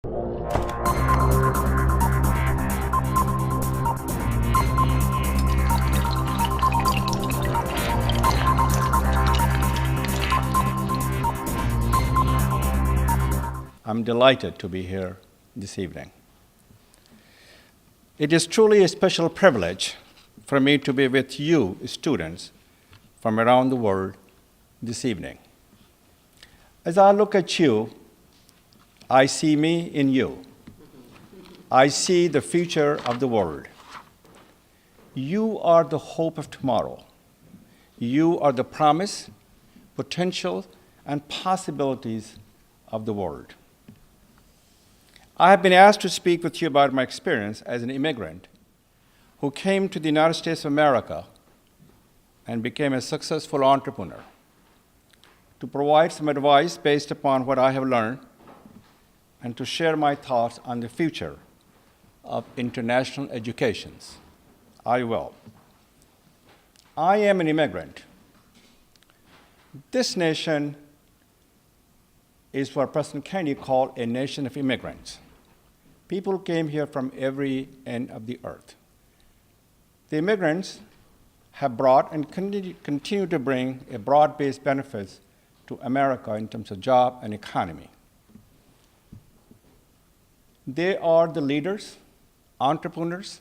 I'm delighted to be here this evening. It is truly a special privilege for me to be with you, students, from around the world this evening. As I look at you, I see me in you. I see the future of the world. You are the hope of tomorrow. You are the promise, potential, and possibilities of the world. I have been asked to speak with you about my experience as an immigrant who came to the United States of America and became a successful entrepreneur, to provide some advice based upon what I have learned, and to share my thoughts on the future of international educations. I will. I am an immigrant. This nation is what President Kennedy called a nation of immigrants. People came here from every end of the earth. The immigrants have brought and continue to bring a broad-based benefits to America in terms of job and economy. They are the leaders, entrepreneurs,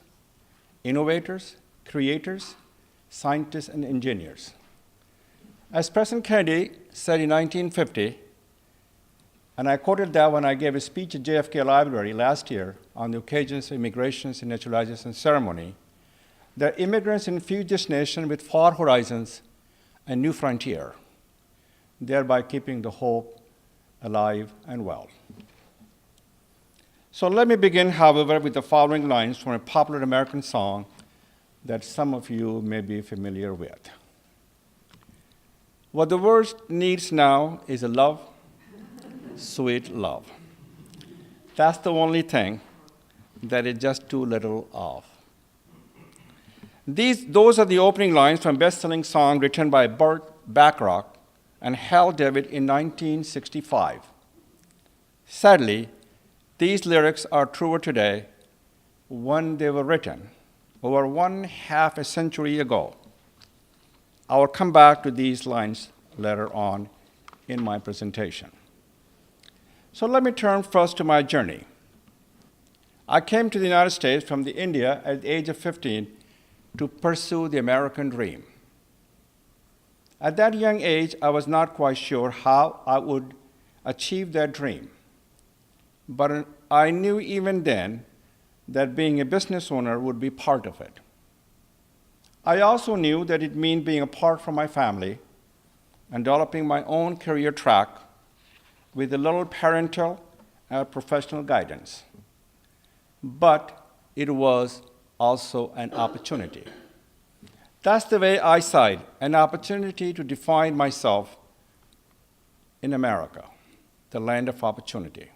innovators, creators, scientists, and engineers. As President Kennedy said in 1950, and I quoted that when I gave a speech at JFK Library last year on the occasions of immigrations and naturalization ceremony, that immigrants infuse this nation with far horizons and new frontier, thereby keeping the hope alive and well. So let me begin, however, with the following lines from a popular American song that some of you may be familiar with. What the world needs now is a love, sweet love. That's the only thing that is just too little of. Those are the opening lines from a best-selling song written by Burt Bacharach and Hal David in 1965. Sadly, these lyrics are truer today when they were written over half a century ago. I will come back to these lines later on in my presentation. So let me turn first to my journey. I came to the United States from India at the age of 15 to pursue the American dream. At that young age, I was not quite sure how I would achieve that dream. But I knew even then that being a business owner would be part of it. I also knew that it meant being apart from my family and developing my own career track with a little parental and professional guidance. But it was also an opportunity. That's the way I saw it, an opportunity to define myself in America, the land of opportunity.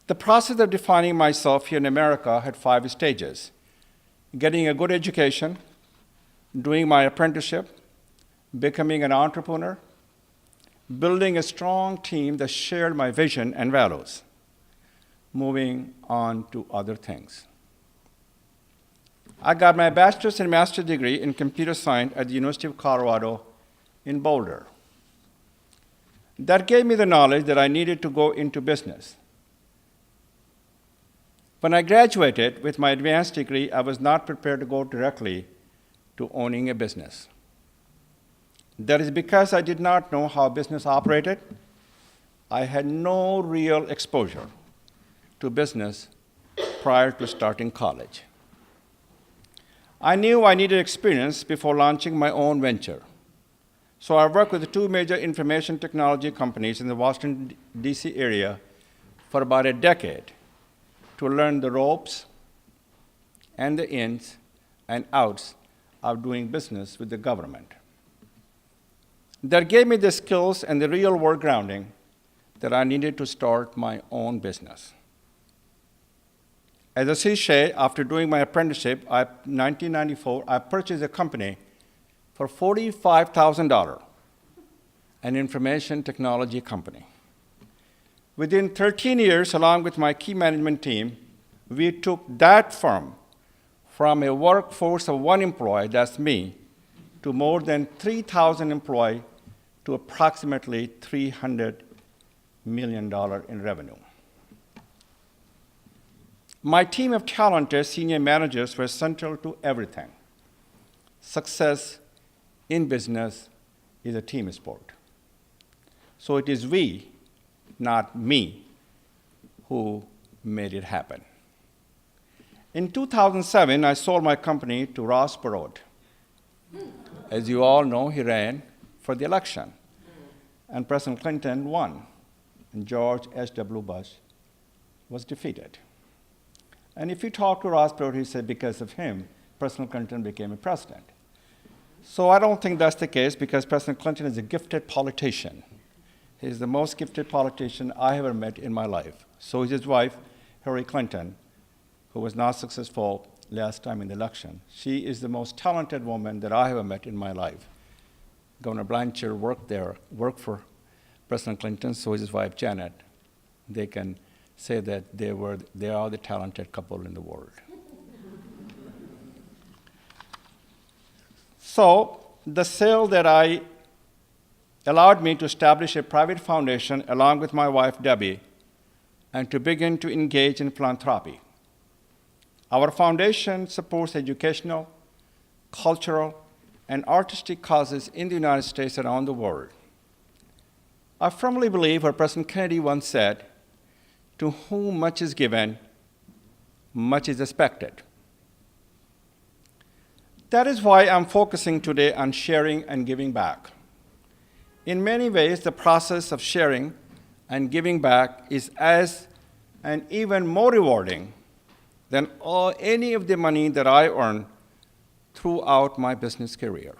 The process of defining myself here in America had 5 stages: getting a good education, doing my apprenticeship, becoming an entrepreneur, building a strong team that shared my vision and values, moving on to other things. I got my bachelor's and master's degree in computer science at the University of Colorado in Boulder. That gave me the knowledge that I needed to go into business. When I graduated with my advanced degree, I was not prepared to go directly to owning a business. That is because I did not know how business operated. I had no real exposure to business prior to starting college. I knew I needed experience before launching my own venture. So I worked with 2 major information technology companies in the Washington, D.C. area for about a decade to learn the ropes and the ins and outs of doing business with the government. That gave me the skills and the real-world grounding that I needed to start my own business. As a cliche, after doing my apprenticeship in 1994, I purchased a company for $45,000, an information technology company. Within 13 years, along with my key management team, we took that firm from a workforce of 1 employee, that's me, to more than 3,000 employees to approximately $300 million in revenue. My team of talented senior managers were central to everything. Success in business is a team sport. So it is we, not me, who made it happen. In 2007, I sold my company to Ross Perot. As you all know, he ran for the election, and President Clinton won, and George H.W. Bush was defeated. And if you talk to Ross Perot, he said because of him, President Clinton became a president. So I don't think that's the case, because President Clinton is a gifted politician. He's the most gifted politician I ever met in my life. So is his wife, Hillary Clinton, who was not successful last time in the election. She is the most talented woman that I ever met in my life. Governor Blanchard worked for President Clinton, so is his wife, Janet. They can say that they are the talented couple in the world. So the sale that I allowed me to establish a private foundation along with my wife, Debbie, and to begin to engage in philanthropy. Our foundation supports educational, cultural, and artistic causes in the United States and around the world. I firmly believe what President Kennedy once said, "To whom much is given, much is expected." That is why I'm focusing today on sharing and giving back. In many ways, the process of sharing and giving back is as and even more rewarding than any of the money that I earned throughout my business career.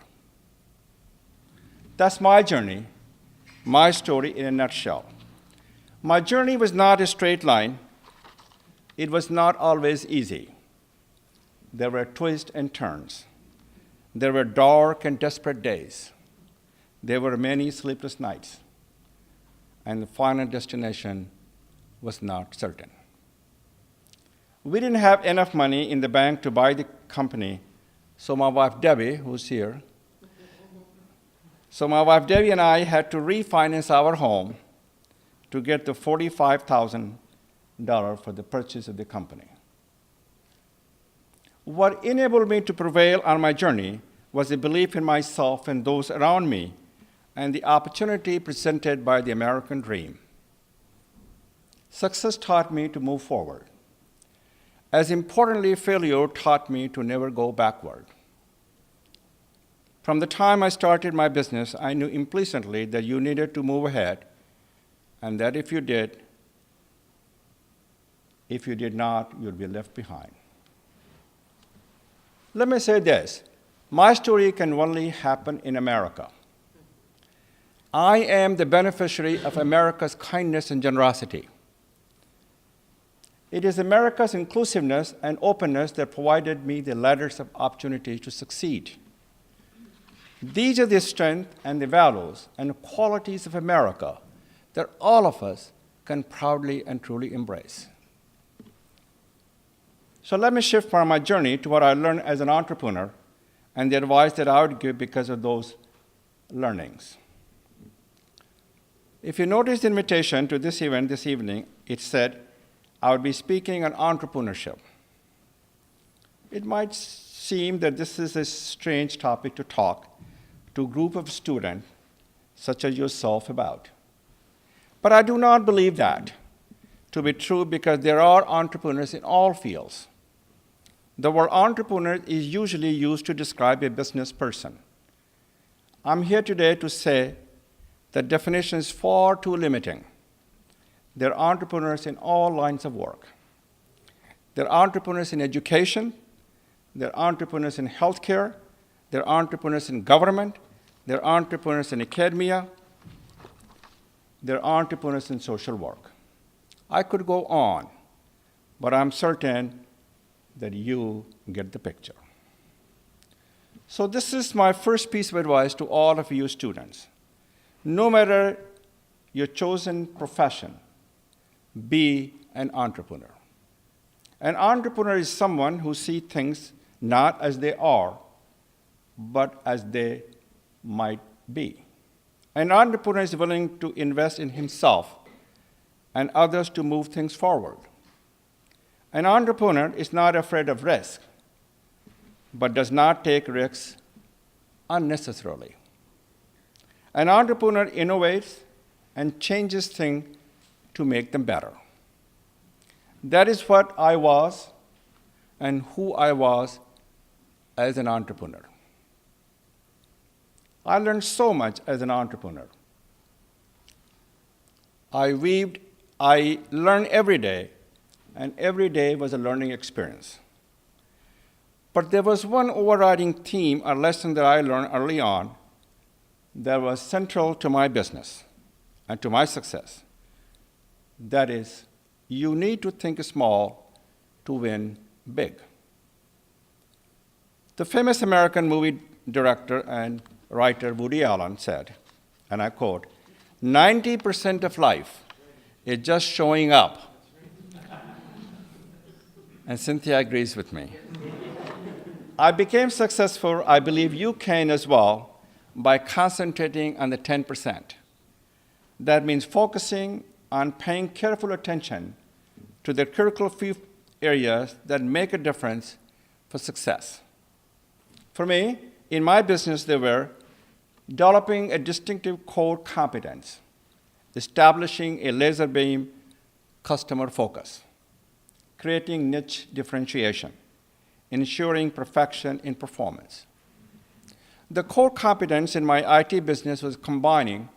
That's my journey, my story in a nutshell. My journey was not a straight line. It was not always easy. There were twists and turns. There were dark and desperate days. There were many sleepless nights. And the final destination was not certain. We didn't have enough money in the bank to buy the company, so my wife Debbie, who's here, and I had to refinance our home to get the $45,000 for the purchase of the company. What enabled me to prevail on my journey was a belief in myself and those around me, and the opportunity presented by the American dream. Success taught me to move forward. As importantly, failure taught me to never go backward. From the time I started my business, I knew implicitly that you needed to move ahead, and that if you did not, you'd be left behind. Let me say this. My story can only happen in America. I am the beneficiary of America's kindness and generosity. It is America's inclusiveness and openness that provided me the ladders of opportunity to succeed. These are the strengths and the values and qualities of America that all of us can proudly and truly embrace. So let me shift from my journey to what I learned as an entrepreneur and the advice that I would give because of those learnings. If you notice the invitation to this event this evening, it said I would be speaking on entrepreneurship. It might seem that this is a strange topic to talk to a group of students such as yourself about. But I do not believe that to be true, because there are entrepreneurs in all fields. The word entrepreneur is usually used to describe a business person. I'm here today to say the definition is far too limiting. There are entrepreneurs in all lines of work. There are entrepreneurs in education. There are entrepreneurs in healthcare. There are entrepreneurs in government. There are entrepreneurs in academia. There are entrepreneurs in social work. I could go on, but I'm certain that you get the picture. So this is my first piece of advice to all of you students. No matter your chosen profession, be an entrepreneur. An entrepreneur is someone who sees things not as they are, but as they might be. An entrepreneur is willing to invest in himself and others to move things forward. An entrepreneur is not afraid of risk, but does not take risks unnecessarily. An entrepreneur innovates and changes things to make them better. That is what I was and who I was as an entrepreneur. I learned so much as an entrepreneur. I learned every day, and every day was a learning experience. But there was one overriding theme or lesson that I learned early on that was central to my business and to my success. That is, you need to think small to win big. The famous American movie director and writer Woody Allen said, and I quote, 90% of life is just showing up. And Cynthia agrees with me. I became successful, I believe you can as well, by concentrating on the 10%. That means focusing on paying careful attention to the critical few areas that make a difference for success. For me, in my business, they were developing a distinctive core competence, establishing a laser beam customer focus, creating niche differentiation, ensuring perfection in performance. The core competence in my IT business was combining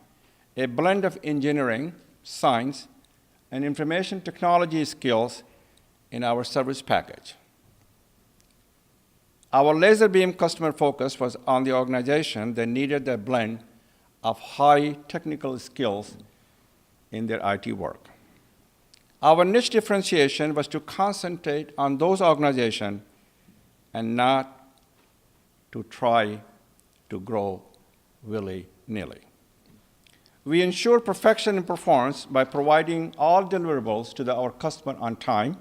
a blend of engineering, science, and information technology skills in our service package. Our laser beam customer focus was on the organization that needed a blend of high technical skills in their IT work. Our niche differentiation was to concentrate on those organizations and not to try to grow willy-nilly. We ensure perfection in performance by providing all deliverables to our customer on time,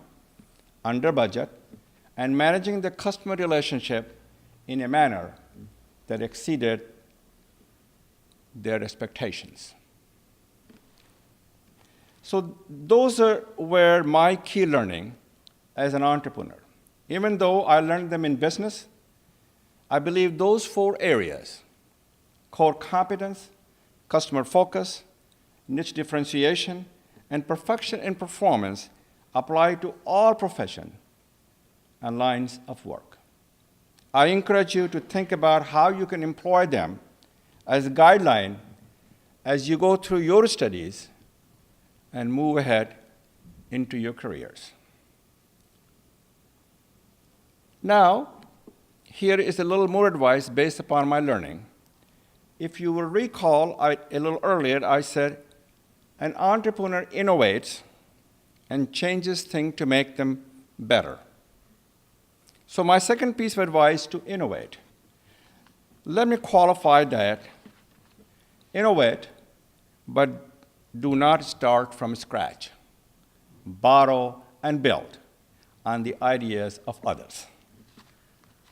under budget, and managing the customer relationship in a manner that exceeded their expectations. So those were my key learning as an entrepreneur. Even though I learned them in business, I believe those 4 areas, core competence, customer focus, niche differentiation, and perfection in performance, apply to all professions and lines of work. I encourage you to think about how you can employ them as a guideline as you go through your studies and move ahead into your careers. Now, here is a little more advice based upon my learning. If you will recall, a little earlier, I said, an entrepreneur innovates and changes things to make them better. So my second piece of advice to innovate. Let me qualify that. Innovate, but do not start from scratch. Borrow and build on the ideas of others.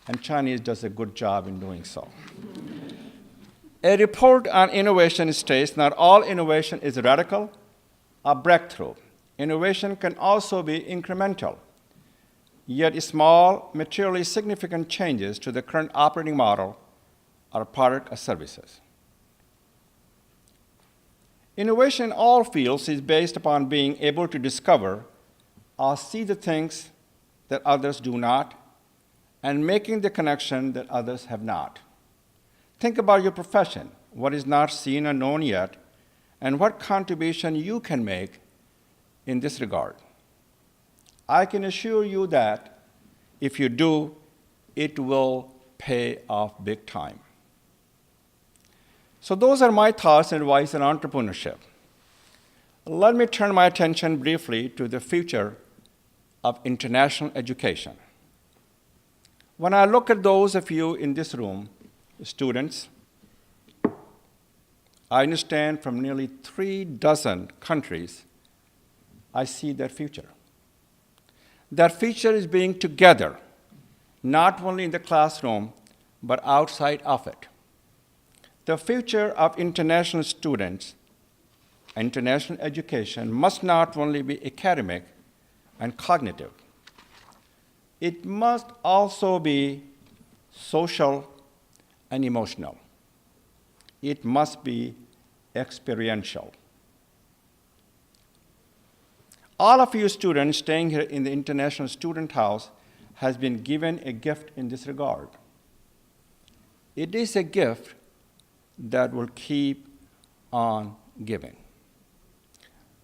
And Chinese does a good job in doing so. A report on innovation states not all innovation is radical or breakthrough. Innovation can also be incremental, yet small, materially significant changes to the current operating model or product or services. Innovation in all fields is based upon being able to discover or see the things that others do not, and making the connection that others have not. Think about your profession, what is not seen or known yet, and what contribution you can make in this regard. I can assure you that if you do, it will pay off big time. So those are my thoughts and advice on entrepreneurship. Let me turn my attention briefly to the future of international education. When I look at those of you in this room, students, I understand from nearly 36 countries I see that future. That future is being together, not only in the classroom, but outside of it. The future of international students, international education, must not only be academic and cognitive. It must also be social and emotional. It must be experiential. All of you students staying here in the International Student House has been given a gift in this regard. It is a gift that will keep on giving.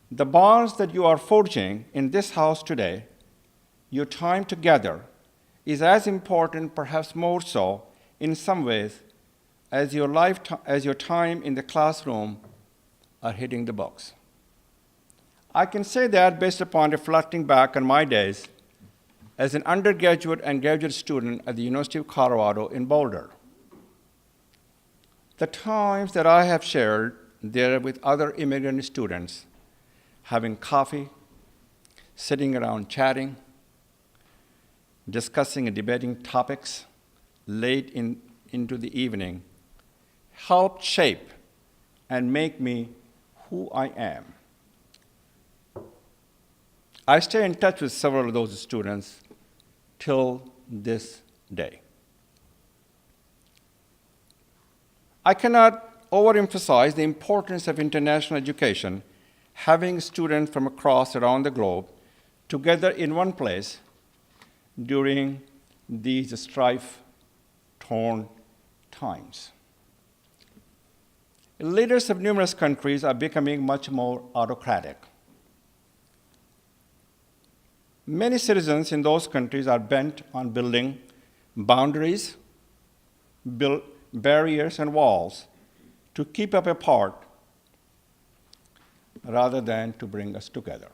The bonds that you are forging in this house today, your time together, is as important, perhaps more so, in some ways, as your time in the classroom are hitting the books. I can say that based upon reflecting back on my days as an undergraduate and graduate student at the University of Colorado in Boulder. The times that I have shared there with other immigrant students, having coffee, sitting around chatting, discussing and debating topics late into the evening, helped shape and make me who I am. I stay in touch with several of those students till this day. I cannot overemphasize the importance of international education, having students from around the globe together in one place during these strife-torn times. Leaders of numerous countries are becoming much more autocratic. Many citizens in those countries are bent on building boundaries, barriers, and walls to keep us apart rather than to bring us together.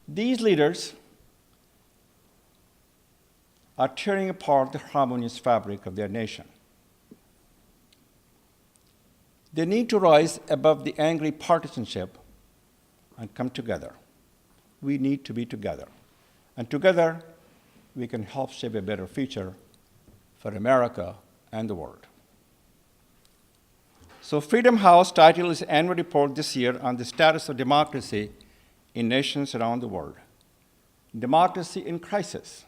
These leaders are tearing apart the harmonious fabric of their nation. They need to rise above the angry partisanship and come together. We need to be together. And together, we can help shape a better future for America and the world. So Freedom House titled its annual report this year on the status of democracy in nations around the world. Democracy in Crisis.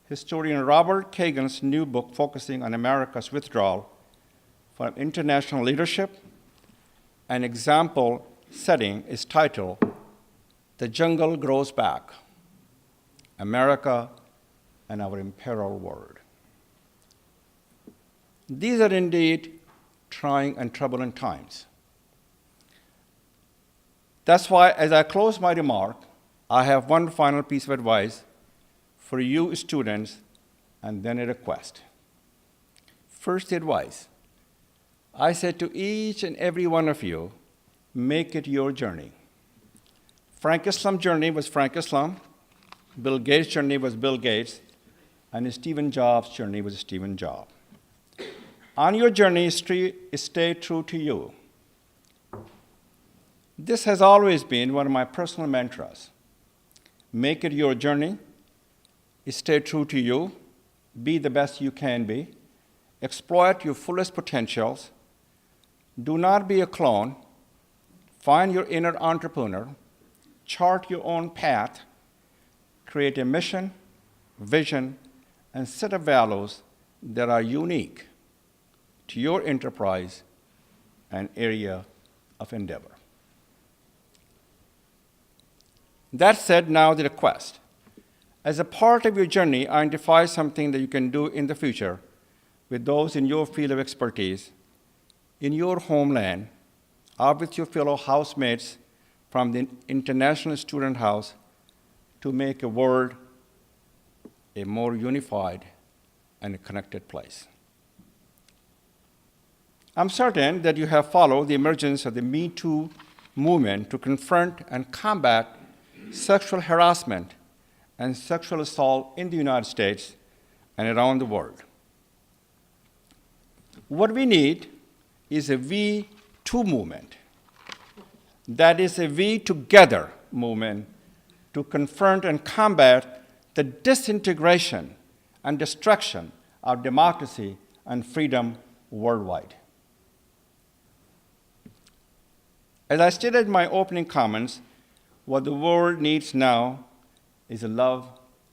Historian Robert Kagan's new book focusing on America's withdrawal from international leadership and example setting is titled The Jungle Grows Back, America and Our Imperiled World. These are indeed trying and troubling times. That's why, as I close my remark, I have one final piece of advice for you students and then a request. First advice, I say to each and every one of you, make it your journey. Frank Islam's journey was Frank Islam, Bill Gates' journey was Bill Gates, and Steve Jobs' journey was Steve Jobs. On your journey, stay true to you. This has always been one of my personal mantras. Make it your journey, stay true to you, be the best you can be, exploit your fullest potentials, do not be a clone, find your inner entrepreneur, chart your own path, create a mission, vision, and set of values that are unique to your enterprise and area of endeavor. That said, now the request. As a part of your journey, identify something that you can do in the future with those in your field of expertise, in your homeland, or with your fellow housemates from the International Student House to make a world a more unified and a connected place. I'm certain that you have followed the emergence of the Me Too movement to confront and combat sexual harassment and sexual assault in the United States and around the world. What we need is a We Too movement. that is a we together movement to confront and combat the disintegration and destruction of democracy and freedom worldwide. As I stated in my opening comments, what the world needs now is a love,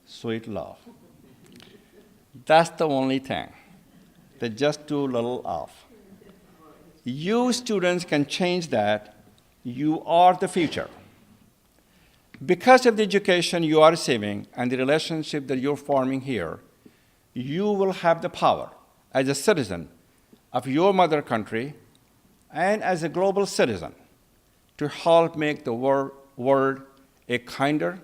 sweet love. That's the only thing. They just do little of. You students can change that. You are the future. Because of the education you are receiving and the relationship that you're forming here, you will have the power as a citizen of your mother country and as a global citizen to help make the world a kinder,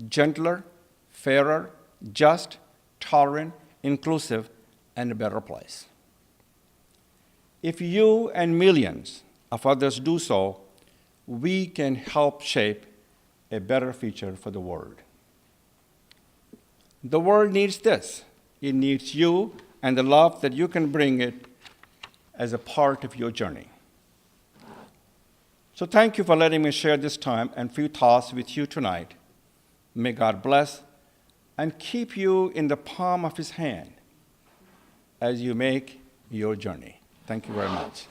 gentler, fairer, just, tolerant, inclusive, and a better place. If you and millions of others do so, we can help shape a better future for the world. The world needs this. It needs you and the love that you can bring it as a part of your journey. So thank you for letting me share this time and few thoughts with you tonight. May God bless and keep you in the palm of his hand as you make your journey. Thank you very much.